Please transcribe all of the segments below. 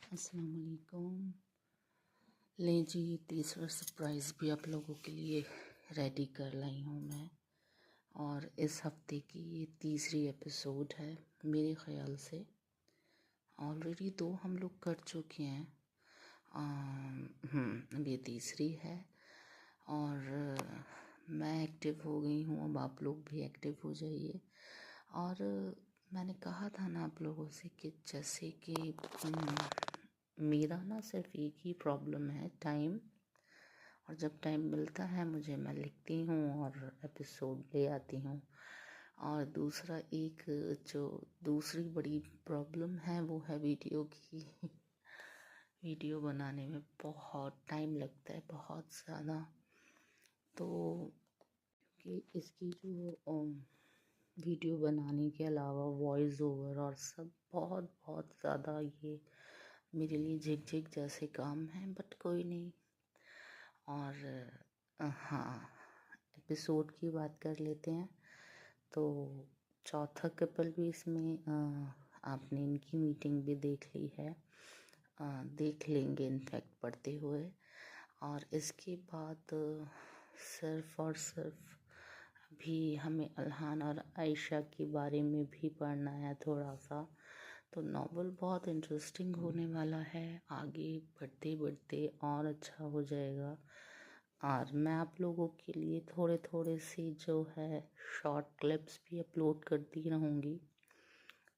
अस्सलाम वालेकुम। लें जी, तीसरा सरप्राइज़ भी आप लोगों के लिए रेडी कर लाई हूँ मैं। और इस हफ्ते की ये तीसरी एपिसोड है मेरे ख़्याल से। ऑलरेडी 2 हम लोग कर चुके हैं। अब ये तीसरी है और मैं एक्टिव हो गई हूँ। अब आप लोग भी एक्टिव हो जाइए। और मैंने कहा था ना आप लोगों से कि जैसे कि मेरा ना सिर्फ एक ही प्रॉब्लम है, टाइम। और जब टाइम मिलता है मुझे, मैं लिखती हूँ और एपिसोड ले आती हूँ। और दूसरा एक जो दूसरी बड़ी प्रॉब्लम है वो है वीडियो की। वीडियो बनाने में बहुत टाइम लगता है, बहुत ज़्यादा। तो कि इसकी जो वीडियो बनाने के अलावा वॉइस ओवर और सब बहुत बहुत ज़्यादा ये मेरे लिए झिकझिक जैसे काम हैं, बट कोई नहीं। और हाँ, एपिसोड की बात कर लेते हैं। तो चौथा कपल भी इसमें आपने इनकी मीटिंग भी देख ली है, देख लेंगे इनफैक्ट पढ़ते हुए। और इसके बाद सिर्फ़ और सिर्फ भी हमें अल्हान और आयशा के बारे में भी पढ़ना है थोड़ा सा। तो नावल बहुत इंटरेस्टिंग होने वाला है, आगे बढ़ते बढ़ते और अच्छा हो जाएगा। और मैं आप लोगों के लिए थोड़े थोड़े से जो है शॉर्ट क्लिप्स भी अपलोड करती रहूँगी,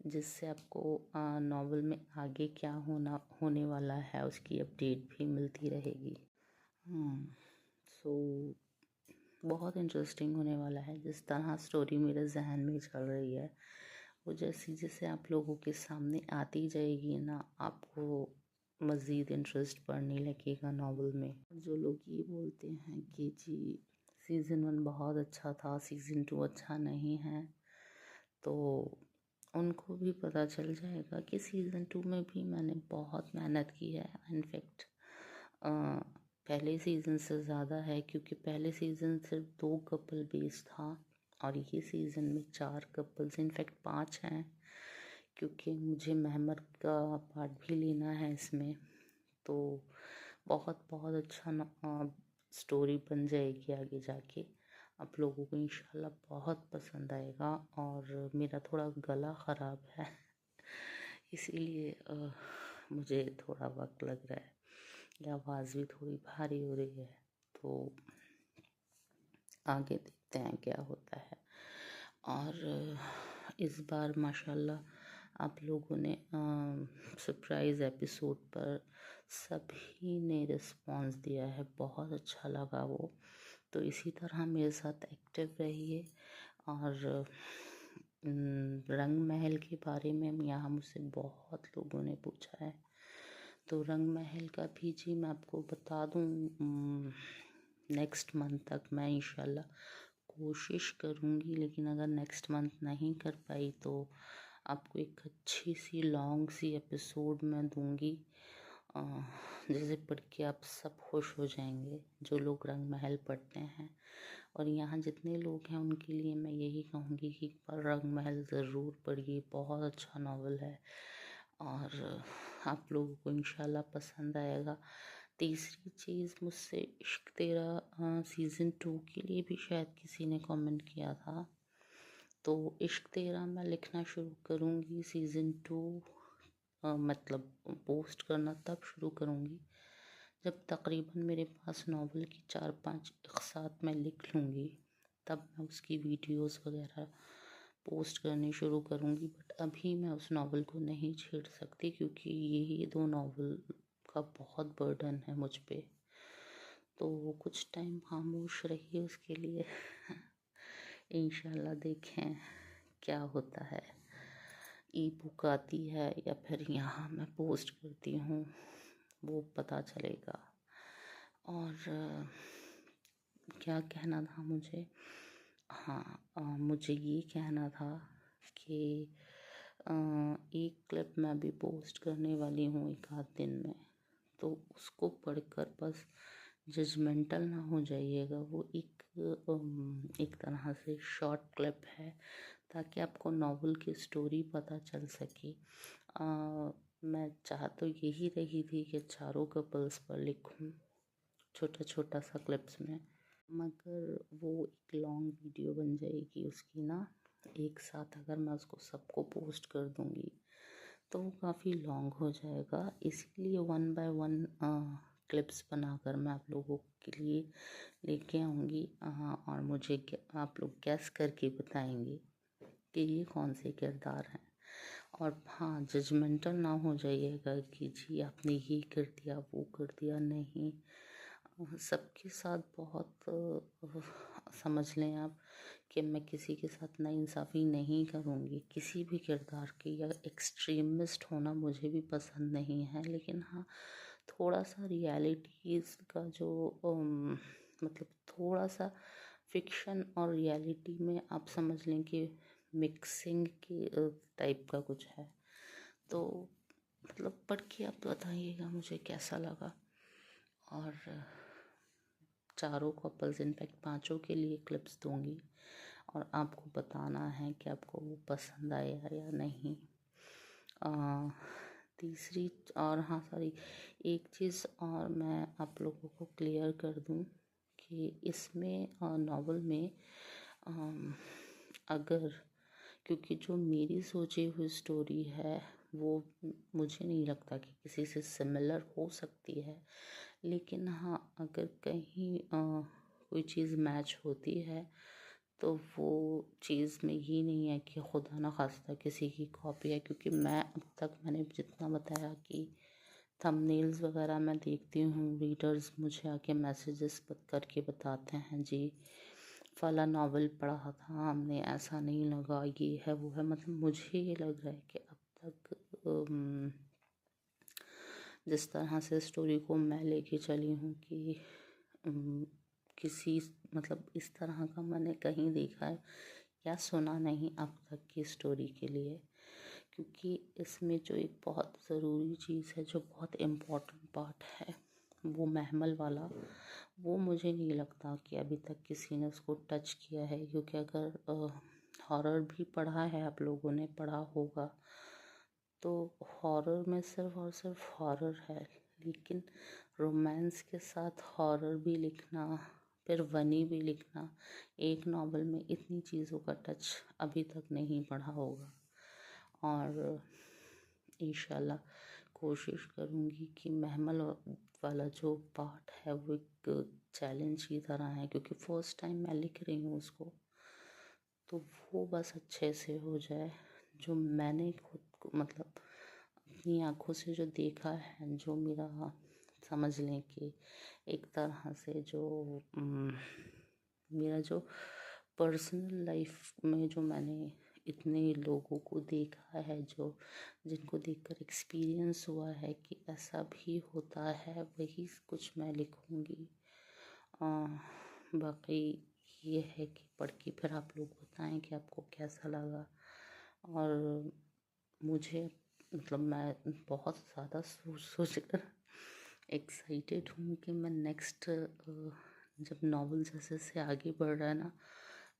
जिससे आपको नावल में आगे क्या होने वाला है उसकी अपडेट भी मिलती रहेगी। सो बहुत इंटरेस्टिंग होने वाला है। जिस तरह स्टोरी मेरे जहन में चल रही है वो जैसे जैसे आप लोगों के सामने आती जाएगी ना, आपको मज़ीद इंटरेस्ट पड़ने लगेगा नावल में। जो लोग ये बोलते हैं कि जी सीज़न 1 बहुत अच्छा था, सीज़न 2 अच्छा नहीं है, तो उनको भी पता चल जाएगा कि सीज़न 2 में भी मैंने बहुत मेहनत की है। इनफैक्ट पहले सीज़न से ज़्यादा है, क्योंकि पहले सीज़न सिर्फ 2 कपल बेस्ड था और ये सीज़न में 4 कपल्स, इनफैक्ट 5 हैं, क्योंकि मुझे महमद का पार्ट भी लेना है इसमें। तो बहुत बहुत अच्छा स्टोरी बन जाएगी आगे जाके। आप लोगों को इंशाल्लाह बहुत पसंद आएगा। और मेरा थोड़ा गला ख़राब है इसीलिए मुझे थोड़ा वक्त लग रहा है, या आवाज़ भी थोड़ी भारी हो रही है। तो आगे देखते हैं क्या होता है। और इस बार माशाल्लाह आप लोगों ने सरप्राइज़ एपिसोड पर सभी ने रिस्पांस दिया है, बहुत अच्छा लगा वो। तो इसी तरह मेरे साथ एक्टिव रहिए। और रंग महल के बारे में यहाँ मुझसे बहुत लोगों ने पूछा है, तो रंग महल का भी जी मैं आपको बता दूँ, नेक्स्ट मंथ तक मैं इंशाल्लाह कोशिश करूँगी। लेकिन अगर नेक्स्ट मंथ नहीं कर पाई तो आपको एक अच्छी सी लॉन्ग सी एपिसोड मैं दूँगी, जिसे पढ़ के आप सब खुश हो जाएंगे जो लोग रंग महल पढ़ते हैं। और यहाँ जितने लोग हैं उनके लिए मैं यही कहूँगी कि रंग महल ज़रूर पढ़िए, बहुत अच्छा नावल है और आप लोगों को इंशाल्लाह पसंद आएगा। तीसरी चीज़, मुझसे इश्क तेरा सीज़न 2 के लिए भी शायद किसी ने कमेंट किया था, तो इश्क तेरा मैं लिखना शुरू करूँगी सीज़न 2, मतलब पोस्ट करना तब शुरू करूँगी जब तकरीबन मेरे पास नावल की 4-5 एक साथ मैं लिख लूँगी, तब मैं उसकी वीडियोस वगैरह पोस्ट करनी शुरू करूँगी। बट अभी मैं उस नावल को नहीं छेड़ सकती, क्योंकि यही 2 नावल का बहुत बर्डन है मुझ पे। तो कुछ टाइम खामोश रहिए उसके लिए। इंशाल्लाह देखें क्या होता है। ई बुक आती है या फिर यहाँ मैं पोस्ट करती हूँ, वो पता चलेगा। और क्या कहना था मुझे, हाँ, मुझे ये कहना था कि एक क्लिप मैं भी पोस्ट करने वाली हूँ एक आध दिन में, तो उसको पढ़कर बस जजमेंटल ना हो जाइएगा। वो एक तरह से शॉर्ट क्लिप है, ताकि आपको नावल की स्टोरी पता चल सके। मैं चाह तो यही रही थी कि चारों कपल्स पर लिखूं छोटा छोटा सा क्लिप्स में, मगर वो एक लॉन्ग वीडियो बन जाएगी उसकी ना। एक साथ अगर मैं उसको सबको पोस्ट कर दूंगी तो वो काफ़ी लॉन्ग हो जाएगा, इसीलिए 1 बाय 1 क्लिप्स बनाकर मैं आप लोगों के लिए लेके आऊँगी। और मुझे आप लोग गैस करके बताएंगे कि ये कौन से किरदार हैं। और हाँ, जजमेंटल ना हो जाइएगा कि जी आपने ये कर दिया वो कर दिया, नहीं। सबके साथ बहुत समझ लें आप कि मैं किसी के साथ नाइंसाफ़ी नहीं करूँगी किसी भी किरदार की, या एक्सट्रीमिस्ट होना मुझे भी पसंद नहीं है। लेकिन हाँ, थोड़ा सा रियलिटीज़ का जो मतलब थोड़ा सा फिक्शन और रियलिटी में आप समझ लें कि मिक्सिंग के टाइप का कुछ है। तो मतलब पढ़ के आप बताइएगा मुझे कैसा लगा। और चारों कपल्स, इनफैक्ट पांचों के लिए क्लिप्स दूंगी और आपको बताना है कि आपको वो पसंद आया या नहीं। तीसरी और हाँ सॉरी, एक चीज़ और मैं आप लोगों को क्लियर कर दूं कि इसमें नॉवल में अगर, क्योंकि जो मेरी सोची हुई स्टोरी है वो मुझे नहीं लगता कि किसी से सिमिलर हो सकती है, लेकिन हाँ अगर कहीं कोई चीज़ मैच होती है तो वो चीज़ में ये नहीं है कि खुदा ना खास्ता किसी की कॉपी है। क्योंकि मैं अब तक मैंने जितना बताया कि थंबनेल्स वगैरह मैं देखती हूँ, रीडर्स मुझे आके मैसेजेस करके बताते हैं जी फला नावल पढ़ा था हमने, ऐसा नहीं लगा, ये है वो है। मतलब मुझे ये लग रहा है कि अब तक जिस तरह से स्टोरी को मैं लेके चली हूँ कि किसी मतलब इस तरह का मैंने कहीं देखा है या सुना नहीं अब तक की स्टोरी के लिए। क्योंकि इसमें जो एक बहुत ज़रूरी चीज़ है, जो बहुत इम्पोर्टेंट पार्ट है, वो महमल वाला, वो मुझे नहीं लगता कि अभी तक किसी ने उसको टच किया है। क्योंकि अगर हॉरर भी पढ़ा है, आप लोगों ने पढ़ा होगा, तो हॉरर में सिर्फ और सिर्फ हॉरर है, लेकिन रोमांस के साथ हॉरर भी लिखना, फिर वनी भी लिखना, एक नावल में इतनी चीज़ों का टच अभी तक नहीं पढ़ा होगा। और इंशाल्लाह कोशिश करूँगी कि महमल वाला जो पार्ट है वो एक चैलेंज की तरह है, क्योंकि फर्स्ट टाइम मैं लिख रही हूँ उसको, तो वो बस अच्छे से हो जाए। जो मैंने खुद को मतलब अपनी आँखों से जो देखा है, जो मेरा समझ लें कि एक तरह से जो मेरा जो पर्सनल लाइफ में जो मैंने इतने लोगों को देखा है, जो जिनको देखकर एक्सपीरियंस हुआ है कि ऐसा भी होता है, वही कुछ मैं लिखूँगी। बाकी ये है कि पढ़ के फिर आप लोग बताएं कि आपको कैसा लगा। और मुझे मतलब मैं बहुत ज़्यादा सोच कर एक्साइटेड हूँ कि मैं नेक्स्ट जब नॉवल जैसे से आगे बढ़ रहा है ना,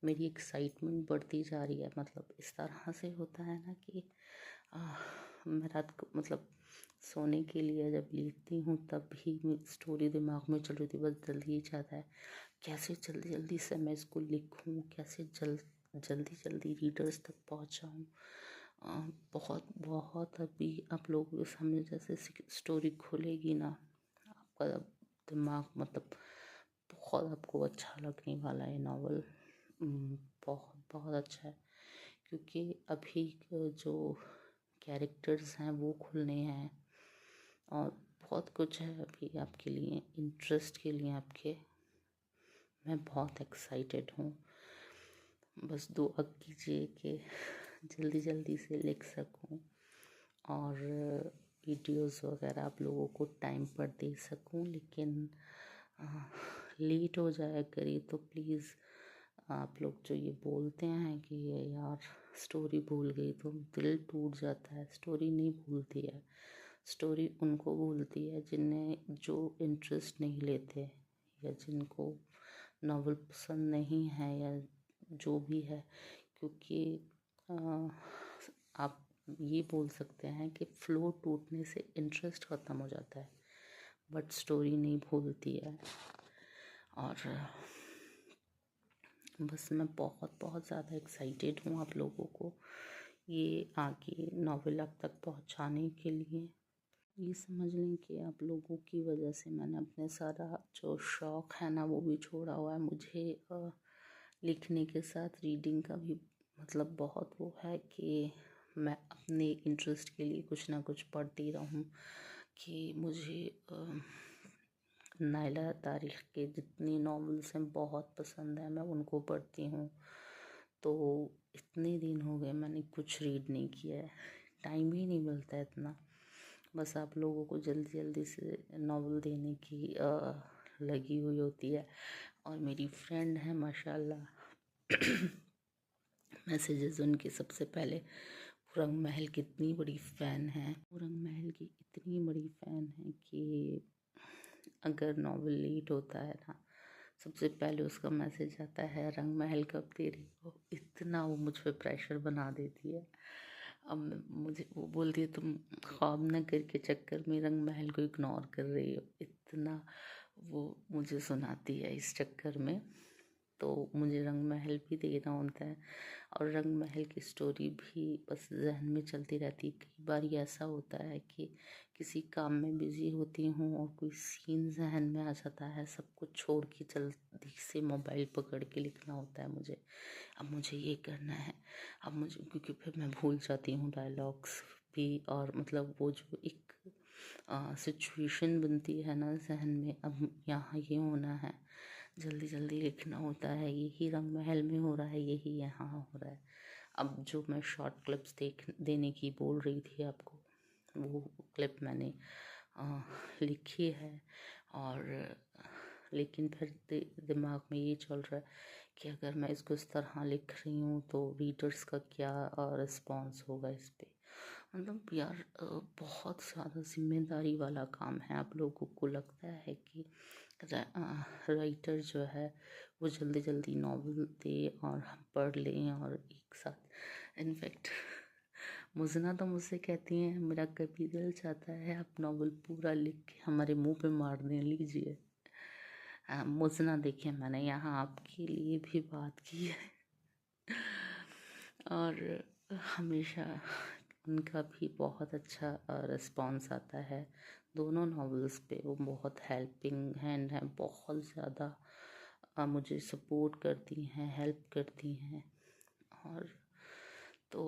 मेरी एक्साइटमेंट बढ़ती जा रही है। मतलब इस तरह से होता है ना कि मैं रात को मतलब सोने के लिए जब लेटती हूँ तब भी स्टोरी दिमाग में चल रही थी, बस जल्दी ही चाहता है कैसे जल्दी जल्दी से मैं इसको लिखूँ, कैसे जल्दी जल्दी रीडर्स तक पहुँचाऊँ। बहुत बहुत अभी आप लोगों के सामने जैसे स्टोरी खुलेगी ना, आपका दिमाग मतलब बहुत आपको अच्छा लगने वाला है नावल। बहुत बहुत अच्छा है, क्योंकि अभी जो कैरेक्टर्स हैं वो खुलने हैं और बहुत कुछ है अभी आपके लिए, इंटरेस्ट के लिए आपके। मैं बहुत एक्साइटेड हूँ, बस दुआ कीजिए कि जल्दी जल्दी से लिख सकूँ और वीडियोस वगैरह आप लोगों को टाइम पर दे सकूँ। लेकिन लेट हो जाया करी तो प्लीज़ आप लोग जो ये बोलते हैं कि ये यार स्टोरी भूल गई, तो दिल टूट जाता है। स्टोरी नहीं भूलती है, स्टोरी उनको भूलती है जिन्हें जो इंटरेस्ट नहीं लेते या जिनको नावल पसंद नहीं है या जो भी है। क्योंकि आप ये बोल सकते हैं कि फ्लो टूटने से इंटरेस्ट ख़त्म हो जाता है, बट स्टोरी नहीं भूलती है। और बस मैं बहुत बहुत ज़्यादा एक्साइटेड हूँ आप लोगों को ये आगे नॉवेल अब तक पहुँचाने के लिए। ये समझ लें कि आप लोगों की वजह से मैंने अपने सारा जो शौक़ है ना वो भी छोड़ा हुआ है। मुझे लिखने के साथ रीडिंग का भी मतलब बहुत वो है कि मैं अपने इंटरेस्ट के लिए कुछ ना कुछ पढ़ती रहूं। कि मुझे नायला तारिख के जितनी नॉवेल्स हैं बहुत पसंद है, मैं उनको पढ़ती हूँ। तो इतने दिन हो गए मैंने कुछ रीड नहीं किया है, टाइम ही नहीं मिलता है इतना। बस आप लोगों को जल्दी जल्दी से नॉवेल देने की लगी हुई होती है। और मेरी फ्रेंड है माशाल्लाह मैसेजेस उनके सबसे पहले पुरंग महल की इतनी बड़ी फ़ैन है, पुरंग महल की इतनी बड़ी फ़ैन है कि अगर नॉवेल लेट होता है ना सबसे पहले उसका मैसेज आता है रंग महल कब दे रही हो। इतना वो मुझ पे प्रेशर बना देती है। अब मुझे वो बोलती है तुम ख्वाब न करके चक्कर में रंग महल को इग्नोर कर रही हो, इतना वो मुझे सुनाती है इस चक्कर में। तो मुझे रंग महल भी देखना होता है और रंग महल की स्टोरी भी बस जहन में चलती रहती है। कई बार ये ऐसा होता है कि किसी काम में बिज़ी होती हूँ और कोई सीन जहन में आ जाता है, सब कुछ छोड़ के जल्दी से मोबाइल पकड़ के लिखना होता है मुझे। अब मुझे ये करना है, अब मुझे क्योंकि फिर मैं भूल जाती हूँ डायलॉग्स भी। और मतलब वो जो एक सिचुएशन बनती है ना जहन में, अब यहाँ ये होना है, जल्दी जल्दी लिखना होता है, यही रंग महल में हो रहा है, यही यहाँ हो रहा है। अब जो मैं शॉर्ट क्लिप्स देने की बोल रही थी आपको, वो क्लिप मैंने लिखी है। और लेकिन फिर दिमाग में ये चल रहा है कि अगर मैं इसको इस तरह लिख रही हूँ तो रीडर्स का क्या रिस्पॉन्स होगा इस पे। मतलब यार बहुत ज़्यादा जिम्मेदारी वाला काम है। आप लोगों को लगता है कि राइटर जो है वो जल्दी जल्दी नॉवेल दे और हम पढ़ लें और एक साथ। इनफैक्ट मुज़ना तो मुझसे कहती हैं मेरा कभी दिल चाहता है आप नॉवेल पूरा लिख के हमारे मुंह पे मार दें, लीजिए। मुज़ना देखिए मैंने यहाँ आपके लिए भी बात की है और हमेशा उनका भी बहुत अच्छा रिस्पॉन्स आता है दोनों नॉवेल्स पे। वो बहुत हेल्पिंग हैंड है, बहुत ज़्यादा मुझे सपोर्ट करती हैं, हेल्प करती हैं। और तो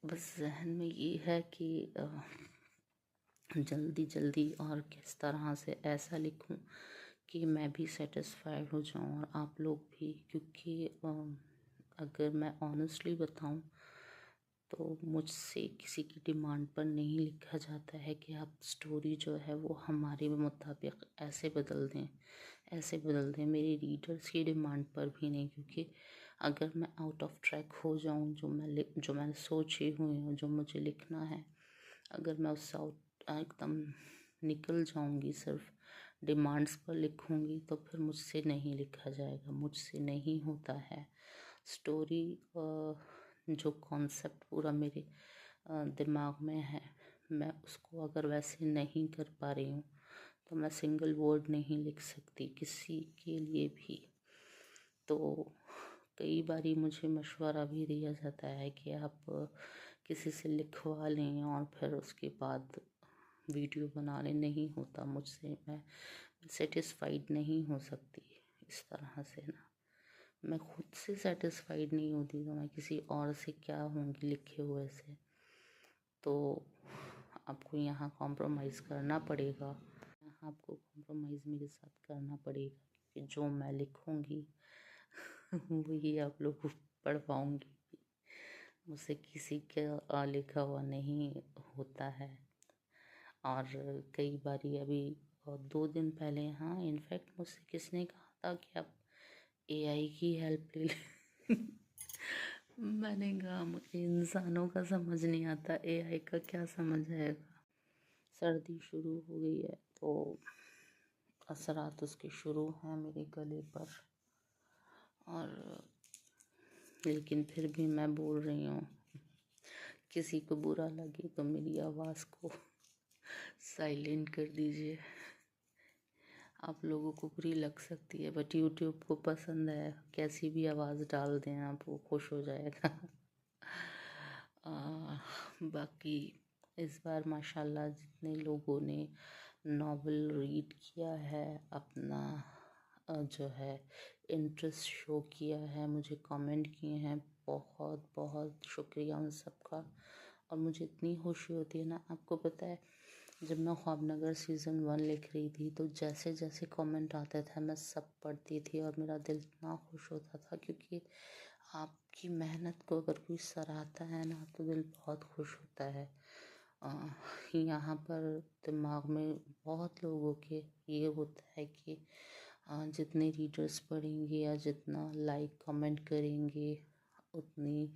बस जहन में ये है कि जल्दी जल्दी और किस तरह से ऐसा लिखूं कि मैं भी सेटिस्फाइड हो जाऊं और आप लोग भी। क्योंकि अगर मैं ऑनेस्टली बताऊं तो मुझसे किसी की डिमांड पर नहीं लिखा जाता है कि आप स्टोरी जो है वो हमारे मुताबिक ऐसे बदल दें, ऐसे बदल दें। मेरे रीडर्स की डिमांड पर भी नहीं, क्योंकि अगर मैं आउट ऑफ ट्रैक हो जाऊं जो मैंने सोची हुई हूँ, जो मुझे लिखना है, अगर मैं उससे एकदम निकल जाऊंगी, सिर्फ डिमांड्स पर लिखूंगी, तो फिर मुझसे नहीं लिखा जाएगा, मुझसे नहीं होता है। स्टोरी जो कॉन्सेप्ट पूरा मेरे दिमाग में है, मैं उसको अगर वैसे नहीं कर पा रही हूँ तो मैं सिंगल वर्ड नहीं लिख सकती किसी के लिए भी। तो कई बारी मुझे मशवरा भी दिया जाता है कि आप किसी से लिखवा लें और फिर उसके बाद वीडियो बना लें। नहीं होता मुझसे, मैं सेटिस्फाइड नहीं हो सकती इस तरह से ना। मैं खुद से सेटिस्फाइड नहीं होती तो मैं किसी और से क्या होंगी लिखे हुए से। तो आपको यहाँ कॉम्प्रोमाइज़ करना पड़ेगा, यहाँ आपको कॉम्प्रोमाइज़ मेरे साथ करना पड़ेगा, क्योंकि जो मैं लिखूँगी वही आप लोग पढ़ पाऊँगी। मुझसे किसी का लिखा हुआ नहीं होता है। और कई बारी अभी 2 दिन पहले, हाँ इनफैक्ट मुझसे किसने कहा था कि आप एआई की हेल्प ले लें मैंने कहा मुझे इंसानों का समझ नहीं आता, एआई का क्या समझ आएगा। सर्दी शुरू हो गई है तो असरात उसके शुरू हैं मेरे गले पर। और लेकिन फिर भी मैं बोल रही हूँ किसी को बुरा लगे तो मेरी आवाज़ को साइलेंट कर दीजिए। आप लोगों को बुरी लग सकती है बट यूट्यूब को पसंद है, कैसी भी आवाज़ डाल दें आप, वो खुश हो जाएगा। बाकी इस बार माशाल्लाह जितने लोगों ने नॉवेल रीड किया है, अपना जो है इंटरेस्ट शो किया है, मुझे कमेंट किए हैं, बहुत बहुत शुक्रिया उन सबका। और मुझे इतनी खुशी होती है ना, आपको पता है जब मैं ख्वाबनगर सीज़न 1 लिख रही थी तो जैसे जैसे कमेंट आते थे मैं सब पढ़ती थी और मेरा दिल इतना खुश होता था, क्योंकि आपकी मेहनत को अगर कोई सराहता है ना तो दिल बहुत खुश होता है। यहाँ पर दिमाग में बहुत लोगों के ये होता है कि जितने रीडर्स पढ़ेंगे या जितना लाइक कमेंट करेंगे उतनी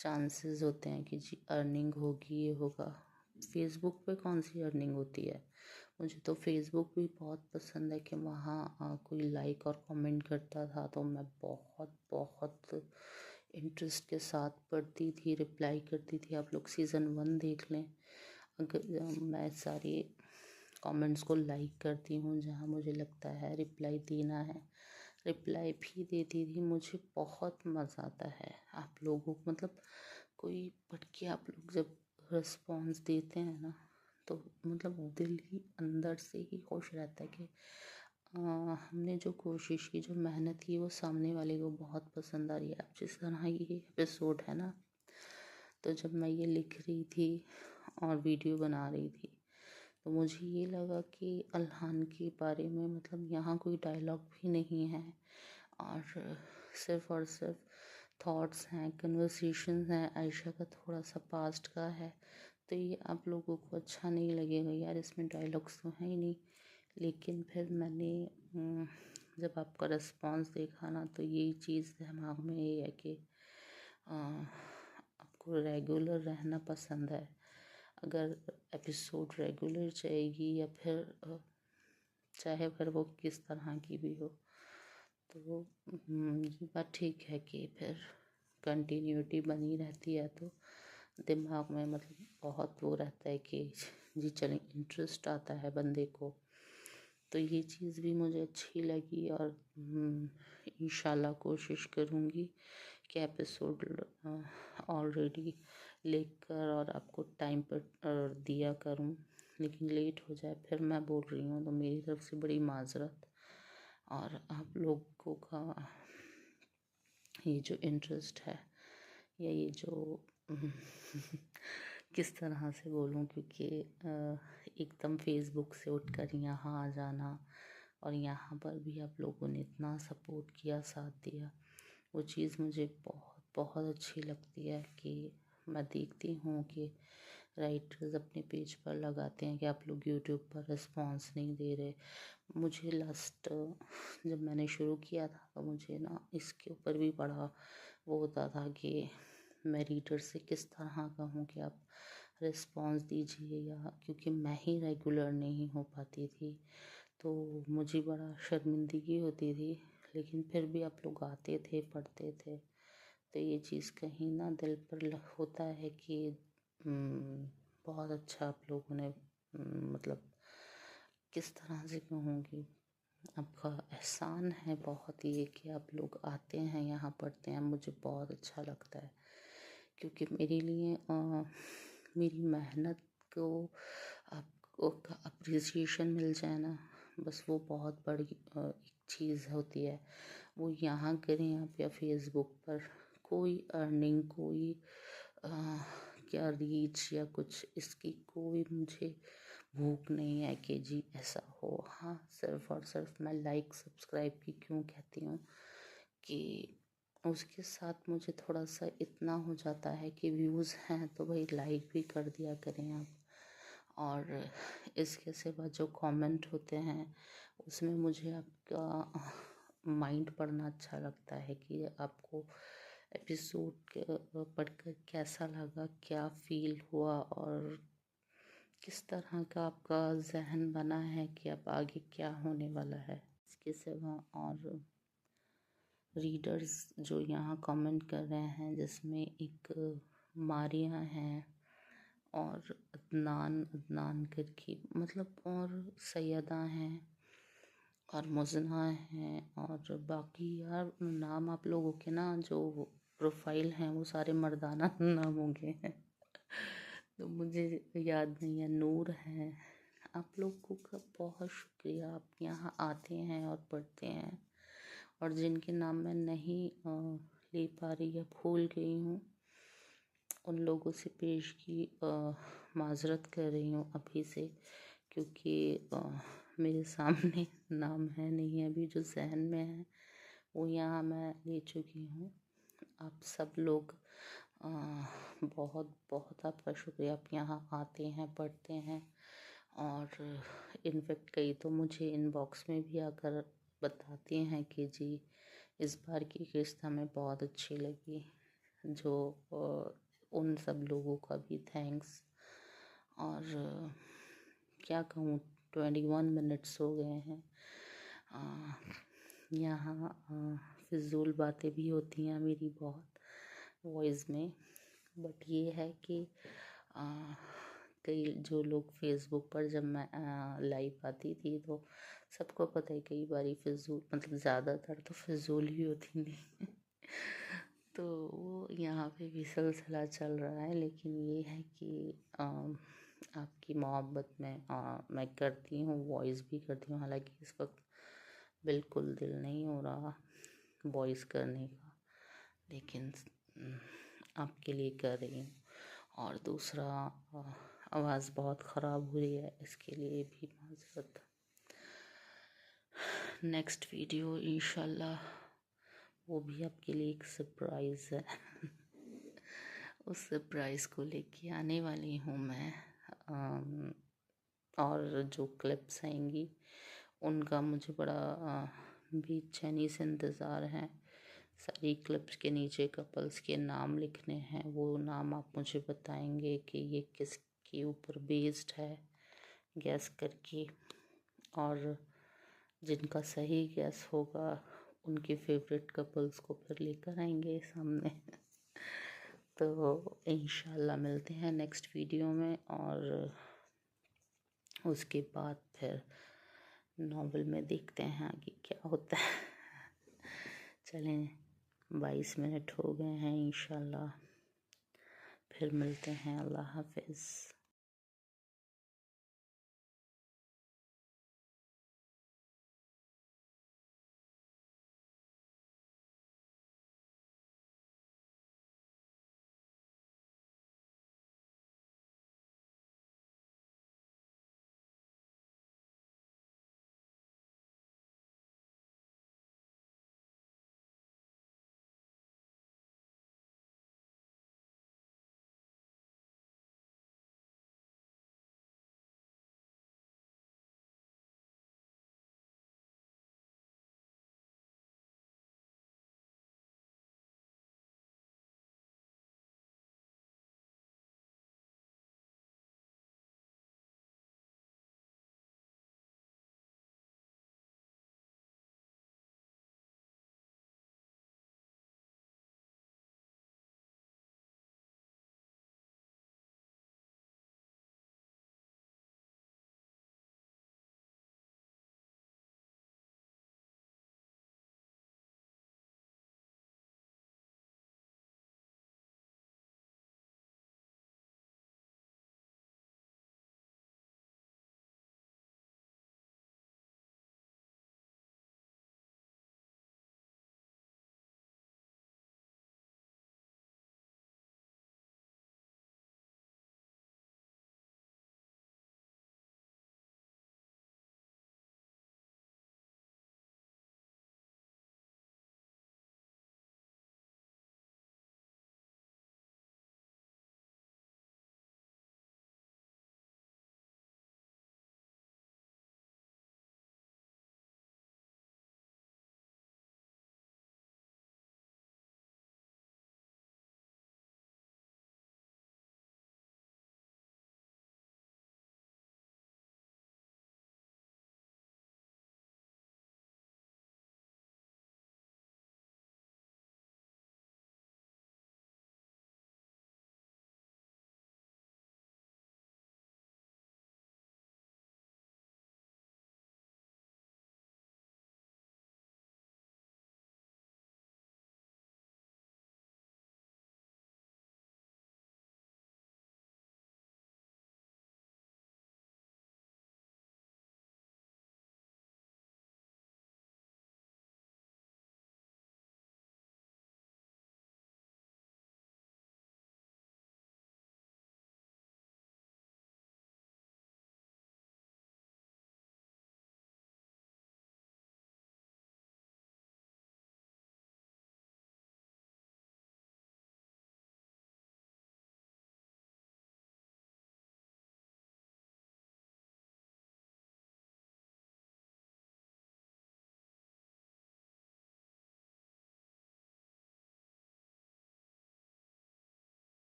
चांसेस होते हैं कि जी अर्निंग होगी, ये होगा। फेसबुक पे कौन सी अर्निंग होती है? मुझे तो फेसबुक भी बहुत पसंद है कि वहाँ कोई लाइक और कमेंट करता था तो मैं बहुत बहुत इंटरेस्ट के साथ पढ़ती थी, रिप्लाई करती थी। आप लोग सीज़न 1 देख लें, अगर मैं सारे कमेंट्स को लाइक करती हूँ, जहाँ मुझे लगता है रिप्लाई देना है रिप्लाई भी देती थी। मुझे बहुत मज़ा आता है आप लोगों को, मतलब कोई पढ़ के आप लोग जब रिस्पॉन्स देते हैं ना तो मतलब दिल ही अंदर से ही खुश रहता है कि हमने जो कोशिश की, जो मेहनत की, वो सामने वाले को बहुत पसंद आ रही है। अब जिस तरह ये एपिसोड है ना, तो जब मैं ये लिख रही थी और वीडियो बना रही थी तो मुझे ये लगा कि अल्हान के बारे में, मतलब यहाँ कोई डायलॉग भी नहीं है और सिर्फ थॉट्स हैं, कन्वर्सेशंस हैं। आयशा का थोड़ा सा पास्ट का है तो ये आप लोगों को अच्छा नहीं लगेगा, यार इसमें डायलॉग्स तो हैं ही नहीं। लेकिन फिर मैंने जब आपका रिस्पॉन्स देखा ना तो यही चीज़ दिमाग में ये है कि आपको रेगुलर रहना पसंद है। अगर एपिसोड रेगुलर जाएगी या फिर चाहे फिर वो किस तरह की भी हो तो ये बात ठीक है कि फिर कंटिन्यूटी बनी रहती है तो दिमाग में मतलब बहुत वो रहता है कि जी चलें, इंटरेस्ट आता है बंदे को। तो ये चीज़ भी मुझे अच्छी लगी और इंशाल्लाह कोशिश करूँगी कि एपिसोड ऑलरेडी लेकर और आपको टाइम पर दिया करूँ, लेकिन लेट हो जाए फिर मैं बोल रही हूँ तो मेरी तरफ से बड़ी माज़रत। और आप लोगों का ये जो इंटरेस्ट है या ये जो किस तरह से बोलूँ, क्योंकि एकदम फेसबुक से उठकर यहाँ आ जाना और यहाँ पर भी आप लोगों ने इतना सपोर्ट किया, साथ दिया, वो चीज़ मुझे बहुत बहुत अच्छी लगती है। कि मैं देखती हूँ कि राइटर्स अपने पेज पर लगाते हैं कि आप लोग यूट्यूब पर रिस्पॉन्स नहीं दे रहे। मुझे लास्ट जब मैंने शुरू किया था तो मुझे ना इसके ऊपर भी बड़ा वो होता था कि मैं रीडर से किस तरह कहूँ कि आप रिस्पॉन्स दीजिए, या क्योंकि मैं ही रेगुलर नहीं हो पाती थी तो मुझे बड़ा शर्मिंदगी होती थी। लेकिन फिर भी आप लोग आते थे, पढ़ते थे, तो ये चीज़ कहीं ना दिल पर होता है कि बहुत अच्छा आप लोगों ने मतलब किस तरह से कहूँगी, आपका एहसान है बहुत ये कि आप लोग आते हैं यहाँ पढ़ते हैं। मुझे बहुत अच्छा लगता है क्योंकि मेरे लिए मेरी मेहनत को आपको अप्रिसिएशन मिल जाए ना, बस वो बहुत बड़ी एक चीज़ होती है। वो यहाँ करें आप या फेसबुक पर, कोई अर्निंग, कोई क्या रीच या कुछ, इसकी कोई मुझे भूख नहीं है कि जी ऐसा हो। हाँ, सिर्फ़ और सिर्फ मैं लाइक सब्सक्राइब की क्यों कहती हूँ कि उसके साथ मुझे थोड़ा सा इतना हो जाता है कि व्यूज़ हैं तो भाई लाइक भी कर दिया करें आप। और इसके सिवा जो कमेंट होते हैं उसमें मुझे आपका माइंड पढ़ना अच्छा लगता है कि आपको एपिसोड पढ़कर कैसा लगा, क्या फ़ील हुआ और किस तरह का आपका जहन बना है कि अब आगे क्या होने वाला है। इसके सिवा और रीडर्स जो यहाँ कमेंट कर रहे हैं, जिसमें एक मारिया हैं और अदनान अदनान करके मतलब, और सैयदा हैं और मुज़ना हैं, और बाकी यार नाम आप लोगों के ना जो प्रोफाइल हैं वो सारे मर्दाना नामों के हैं। तो मुझे याद नहीं है। नूर है। आप लोगों का बहुत शुक्रिया, आप यहाँ आते हैं और पढ़ते हैं। और जिनके नाम मैं नहीं ले पा रही या भूल गई हूँ, उन लोगों से पेश की माज़रत कर रही हूँ अभी से, क्योंकि मेरे सामने नाम है नहीं है, अभी जो जहन में है वो यहाँ मैं ले चुकी हूँ। आप सब लोग बहुत बहुत आपका शुक्रिया, आप यहाँ आते हैं, पढ़ते हैं, और इनफेक्ट कई तो मुझे इनबॉक्स में भी आकर बताते हैं कि जी इस बार की किस्त हमें बहुत अच्छी लगी। जो उन सब लोगों का भी थैंक्स। और क्या कहूँ, 21 मिनट्स हो गए हैं। यहाँ फिजूल बातें भी होती हैं मेरी बहुत वॉइस में, बट ये है कि कई जो लोग फेसबुक पर जब मैं लाइव आती थी तो सबको पता है कई बारी फिजूल मतलब ज़्यादातर तो फिजूल ही होती थी। तो वो यहाँ पे भी सिलसिला चल रहा है, लेकिन ये है कि आपकी मोहब्बत में मैं करती हूँ, वॉइस भी करती हूँ। हालांकि इस वक्त बिल्कुल दिल नहीं हो रहा वॉइस करने का, लेकिन आपके लिए कर रही हूँ। और दूसरा, आवाज़ बहुत ख़राब हो रही है, इसके लिए भी माज़रत। नेक्स्ट वीडियो इंशाल्लाह वो भी आपके लिए एक सरप्राइज़ है। उस सरप्राइज़ को लेके आने वाली हूँ मैं। और जो क्लिप्स आएंगी उनका मुझे बड़ा बेचैनी से इंतज़ार है। सारी क्लिप्स के नीचे कपल्स के नाम लिखने हैं, वो नाम आप मुझे बताएंगे कि ये किसके ऊपर बेस्ड है, गैस करके। और जिनका सही गैस होगा उनके फेवरेट कपल्स को फिर लेकर आएंगे सामने। तो इंशाल्लाह मिलते हैं नेक्स्ट वीडियो में, और उसके बाद फिर नॉवल में देखते हैं आगे क्या होता है। चलें, 22 मिनट हो गए हैं। इंशाल्लाह फिर मिलते हैं। अल्लाह हाफिज़।